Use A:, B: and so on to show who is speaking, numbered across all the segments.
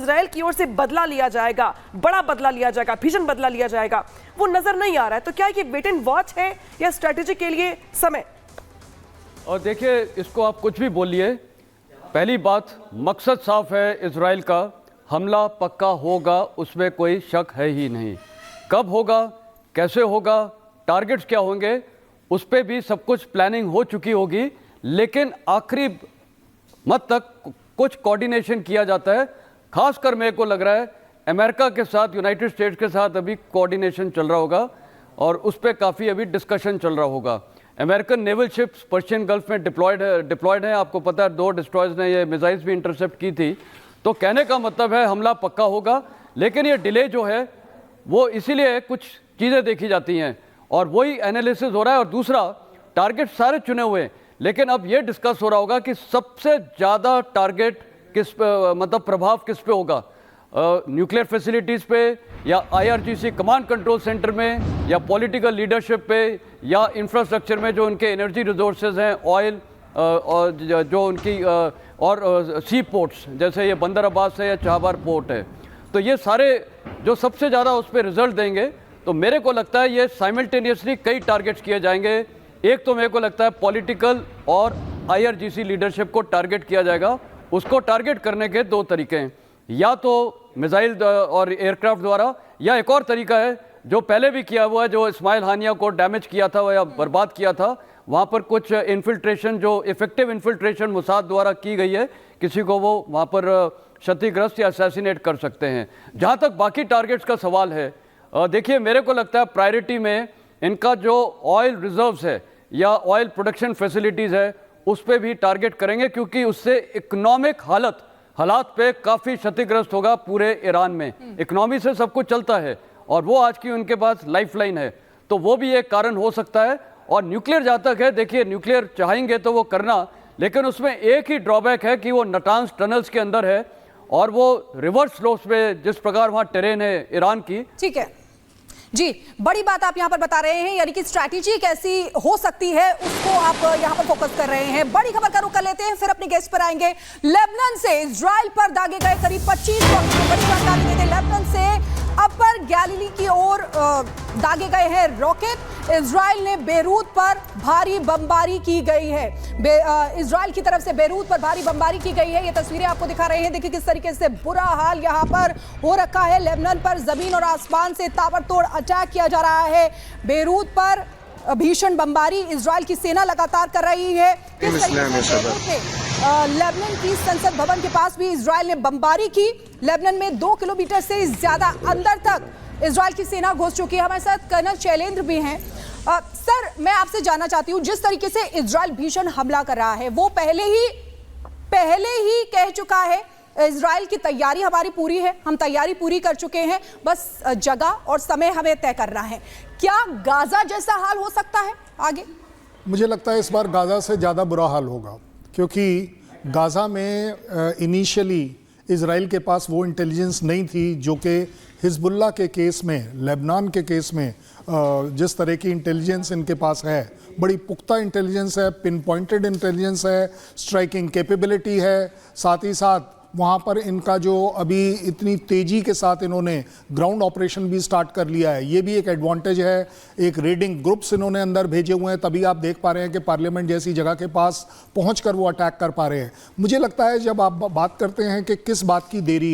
A: Israel की ओर से बदला लिया जाएगा, बड़ा बदला लिया जाएगा, भीषण बदला लिया जाएगा, वो नजर नहीं आ रहा है। तो क्या ये वेट एंड वॉच है या स्ट्रेटेजी के लिए समय?
B: और देखिए, इसको आप कुछ भी बोलिए, पहली बात मकसद साफ है, इजराइल का हमला पक्का होगा, उसमें कोई शक है ही नहीं। कब होगा, कैसे होगा, टारगेट्स क्या होंगे, उस पर भी सब कुछ प्लानिंग हो चुकी होगी, लेकिन आखिरी मत तक कुछ कोऑर्डिनेशन किया जाता है। खासकर मेरे को लग रहा है अमेरिका के साथ, यूनाइटेड स्टेट्स के साथ अभी कोऑर्डिनेशन चल रहा होगा और उस पर काफ़ी अभी डिस्कशन चल रहा होगा। American naval ships Persian gulf में डिप्लॉयड है। आपको पता है 2 डिस्ट्रॉयर्स ने ये मिसाइल्स भी इंटरसेप्ट की थी। तो कहने का मतलब है हमला पक्का होगा, लेकिन ये डिले जो है वो इसीलिए कुछ चीज़ें देखी जाती हैं और वही एनालिसिस हो रहा है। और दूसरा, टारगेट सारे चुने हुए हैं, लेकिन अब ये डिस्कस हो रहा होगा कि सबसे ज़्यादा टारगेट किस पे, मतलब प्रभाव किस पे होगा, न्यूक्लियर फैसिलिटीज़ पे या IRGC कमांड कंट्रोल सेंटर में या पॉलिटिकल लीडरशिप पे या इंफ्रास्ट्रक्चर में जो उनके एनर्जी रिसोर्सेज हैं, ऑयल और जो उनकी और सी पोर्ट्स जैसे ये बंदर अब्बास है या चाबार पोर्ट है। तो ये सारे जो सबसे ज़्यादा उस पर रिजल्ट देंगे। तो मेरे को लगता है ये साइमल्टेनियसली कई टारगेट्स किए जाएंगे। एक तो मेरे को लगता है पॉलिटिकल और IRGC लीडरशिप को टारगेट किया जाएगा। उसको टारगेट करने के 2 तरीके हैं, या तो मिसाइल और एयरक्राफ्ट द्वारा, या एक और तरीका है जो पहले भी किया हुआ है, जो इस्माइल हानिया को डैमेज किया था या बर्बाद किया था, वहाँ पर कुछ इन्फिल्ट्रेशन, जो इफेक्टिव इन्फिल्ट्रेशन मोसाद द्वारा की गई है, किसी को वो वहाँ पर क्षतिग्रस्त या असैसिनेट कर सकते हैं। जहाँ तक बाकी टारगेट्स का सवाल है, देखिए मेरे को लगता है प्रायोरिटी में इनका जो ऑयल रिजर्व्स है या ऑयल प्रोडक्शन फैसिलिटीज़ है उस पर भी टारगेट करेंगे, क्योंकि उससे इकोनॉमिक हालात पे काफ़ी क्षतिग्रस्त होगा पूरे ईरान में। इकोनॉमी से सब कुछ चलता है और वो आज की उनके पास लाइफलाइन है, तो वो भी एक कारण हो सकता है। और न्यूक्लियर जहाँ तक है, देखिए न्यूक्लियर चाहेंगे तो वो करना, लेकिन उसमें एक ही ड्रॉबैक है कि वो नटांस टनल्स के अंदर है और वो रिवर्स स्लोप्स पे, जिस प्रकार वहाँ टेरेन है ईरान की।
C: ठीक है जी, बड़ी बात आप यहां पर बता रहे हैं, यानी कि स्ट्रैटेजी कैसी हो सकती है उसको आप यहां पर फोकस कर रहे हैं। बड़ी खबर का रुख कर लेते हैं, फिर अपने गेस्ट पर आएंगे। लेबनान से इजराइल पर दागे गए करीब 25 रॉकेट, बड़ी जानकारी देते हैं। लेबनान से अपर गैलिली की ओर दागे गए हैं रॉकेट। इजराइल ने बेरूत पर भारी बमबारी की गई है। इजराइल की तरफ से बेरूत पर भारी बमबारी की गई है। ये तस्वीरें आपको दिखा रहे हैं, देखिए किस तरीके से बुरा हाल यहां पर हो रखा है। लेबनान पर जमीन और आसमान से ताबड़तोड़ अटैक किया जा रहा है। बेरूत पर भीषण बमबारी इजराइल की सेना लगातार कर रही है। किस तरीके से लेबनान की संसद भवन के पास भी इजराइल ने बमबारी की। लेबनान में 2 किलोमीटर से ज्यादा अंदर तक इजराइल की सेना घुस चुकी है। हमारे साथ कर्नल शैलेंद्र भी हैं। सर, मैं आपसे जानना चाहती हूँ, जिस तरीके से इजराइल भीषण हमला कर रहा है वो पहले ही कह चुका है इजराइल की तैयारी हमारी पूरी है, हम तैयारी पूरी कर चुके हैं, बस जगह और समय हमें तय करना है। क्या गाजा जैसा हाल हो सकता है आगे?
D: मुझे लगता है इस बार गाजा से ज़्यादा बुरा हाल होगा, क्योंकि गाजा में इनिशियली इजराइल के पास वो इंटेलिजेंस नहीं थी जो कि हिजबुल्लाह के केस में, लेबनान के केस में जिस तरह की इंटेलिजेंस इनके पास है, बड़ी पुख्ता इंटेलिजेंस है, पिन पॉइंटेड इंटेलिजेंस है, स्ट्राइकिंग कैपेबिलिटी है। साथ ही साथ वहाँ पर इनका जो अभी इतनी तेज़ी के साथ इन्होंने ग्राउंड ऑपरेशन भी स्टार्ट कर लिया है, ये भी एक एडवांटेज है। एक रेडिंग ग्रुप्स इन्होंने अंदर भेजे हुए हैं, तभी आप देख पा रहे हैं कि पार्लियामेंट जैसी जगह के पास पहुंचकर वो अटैक कर पा रहे हैं। मुझे लगता है जब आप बात करते हैं कि किस बात की देरी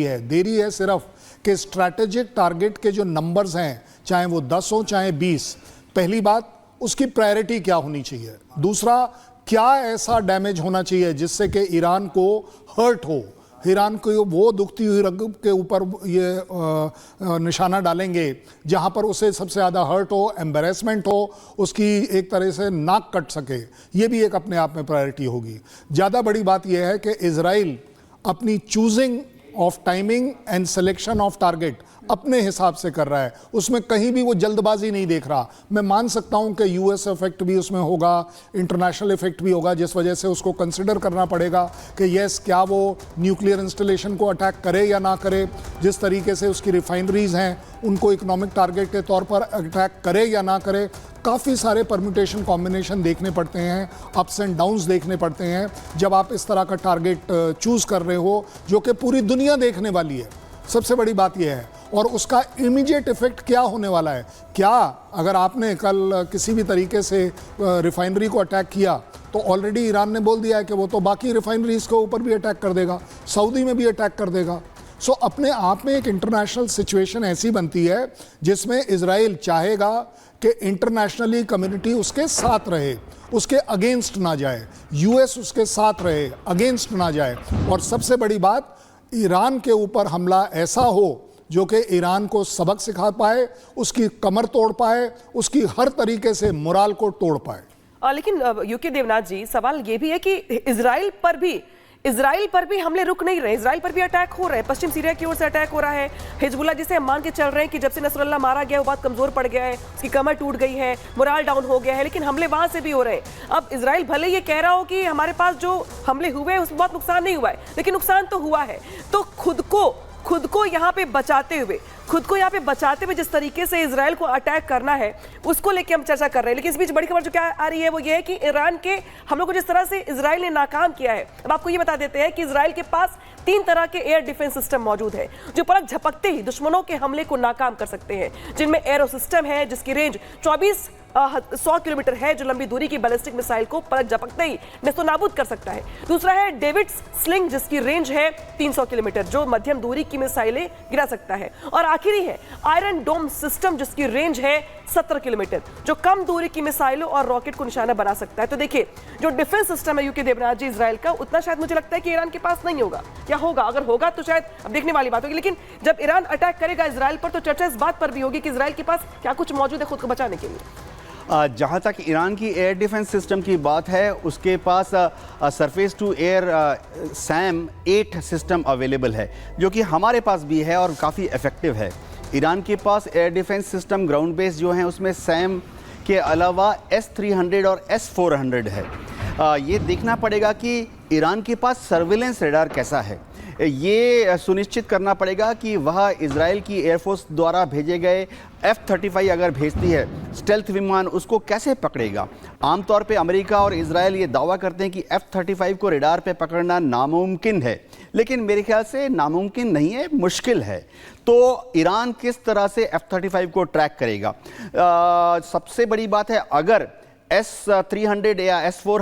D: है सिर्फ कि स्ट्रैटेजिक टारगेट के जो नंबर्स हैं, चाहे वो 10 हो चाहे 20, पहली बात उसकी प्रायोरिटी क्या होनी चाहिए। दूसरा, क्या ऐसा डैमेज होना चाहिए जिससे कि ईरान को हर्ट हो, ईरान को वो दुखती हुई रग के ऊपर ये निशाना डालेंगे जहां पर उसे सबसे ज़्यादा हर्ट हो, एम्बेरसमेंट हो, उसकी एक तरह से नाक कट सके। ये भी एक अपने आप में प्रायोरिटी होगी। ज़्यादा बड़ी बात यह है कि इजराइल अपनी choosing of timing and selection of target अपने हिसाब से कर रहा है, उसमें कहीं भी वो जल्दबाजी नहीं देख रहा। मैं मान सकता हूं कि यूएस इफेक्ट भी उसमें होगा, इंटरनेशनल इफेक्ट भी होगा, जिस वजह से उसको कंसिडर करना पड़ेगा कि यस, क्या वो न्यूक्लियर इंस्टॉलेशन को अटैक करे या ना करे, जिस तरीके से उसकी रिफाइनरीज हैं उनको इकोनॉमिक टारगेट के तौर पर अटैक करे या ना करे। काफ़ी सारे परम्यूटेशन कॉम्बिनेशन देखने पड़ते हैं, अप्स एंड डाउन्स देखने पड़ते हैं जब आप इस तरह का टारगेट चूज़ कर रहे हो जो कि पूरी दुनिया देखने वाली है। सबसे बड़ी बात यह है। और उसका इमीडिएट इफेक्ट क्या होने वाला है? क्या अगर आपने कल किसी भी तरीके से रिफाइनरी को अटैक किया तो ऑलरेडी ईरान ने बोल दिया है कि वो तो बाकी रिफाइनरीज के ऊपर भी अटैक कर देगा, सऊदी में भी अटैक कर देगा। सो अपने आप में एक इंटरनेशनल सिचुएशन ऐसी बनती है जिसमें इजराइल चाहेगा कि इंटरनेशनली कम्युनिटी उसके साथ रहे, उसके अगेंस्ट ना जाए, यूएस उसके साथ रहे, अगेंस्ट ना जाए। और सबसे बड़ी बात, ईरान के ऊपर हमला ऐसा हो जो कि ईरान को सबक सिखा पाए, उसकी कमर तोड़ पाए, उसकी हर तरीके से मोराल को तोड़ पाए।
A: लेकिन यूके देवनाथ जी, सवाल ये भी है कि इजराइल पर भी हमले रुक नहीं रहे, इजराइल पर भी अटैक हो रहे हैं। पश्चिम सीरिया की ओर से अटैक हो रहा है। हिजबुल्लाह जिसे हम मान के चल रहे हैं कि जब से नसरुल्लाह मारा गया वो बहुत कमजोर पड़ गया है, उसकी कमर टूट गई है, मोराल डाउन हो गया है, लेकिन हमले वहां से भी हो रहे हैं। अब इजराइल भले ये कह रहा हो कि हमारे पास जो हमले हुए उसमें बहुत नुकसान नहीं हुआ है, लेकिन नुकसान तो हुआ है। तो खुद को यहाँ पे बचाते हुए जिस तरीके से इजराइल को अटैक करना है उसको लेके हम चर्चा कर रहे हैं। लेकिन इस बीच बड़ी खबर जो क्या आ रही है वो ये है कि ईरान के हमलों को जिस तरह से इजराइल ने नाकाम किया है। अब आपको ये बता देते हैं कि इजराइल के पास 3 तरह के एयर डिफेंस सिस्टम मौजूद है जो पलक झपकते ही दुश्मनों के हमले को नाकाम कर सकते हैं, जिनमें एरो सिस्टम है जिसकी रेंज 100 किलोमीटर है, जो लंबी दूरी की बैलिस्टिक मिसाइल को पलक झपकते ही नेस्तनाबूद कर सकता है। दूसरा है डेविड्स स्लिंग जिसकी रेंज है 300 किलोमीटर, जो मध्यम दूरी की मिसाइलें गिरा सकता है। और आखिरी है आयरन डोम सिस्टम जिसकी रेंज है 70 किलोमीटर, जो कम दूरी की मिसाइलों और रॉकेट को निशाना बना सकता है। तो देखिए, जो डिफेंस सिस्टम है यूके देवनाथ जी इजराइल का, उतना शायद मुझे लगता है कि ईरान के पास नहीं होगा, या होगा, अगर होगा तो शायद अब देखने वाली बात होगी। लेकिन जब ईरान अटैक करेगा इजराइल पर तो चर्चा इस बात पर भी होगी कि इजराइल के पास क्या कुछ मौजूद है खुद को बचाने के लिए।
E: जहाँ तक ईरान की एयर डिफेंस सिस्टम की बात है, उसके पास surface to air SAM 8 system available है, जो कि हमारे पास भी है और काफ़ी इफ़ेक्टिव है। ईरान के पास air defence system ground base जो हैं उसमें सैम के अलावा S-300 और S-400 है। ये देखना पड़ेगा कि ईरान के पास सर्विलेंस रेडार कैसा है। ये सुनिश्चित करना पड़ेगा कि वह इजराइल की एयरफोर्स द्वारा भेजे गए F-35 अगर भेजती है स्टेल्थ विमान, उसको कैसे पकड़ेगा। आमतौर पे अमेरिका और इजराइल ये दावा करते हैं कि F-35 को रेडार पे पकड़ना नामुमकिन है, लेकिन मेरे ख्याल से नामुमकिन नहीं है, मुश्किल है। तो ईरान किस तरह से F-35 को ट्रैक करेगा। सबसे बड़ी बात है, अगर S-300 या S-400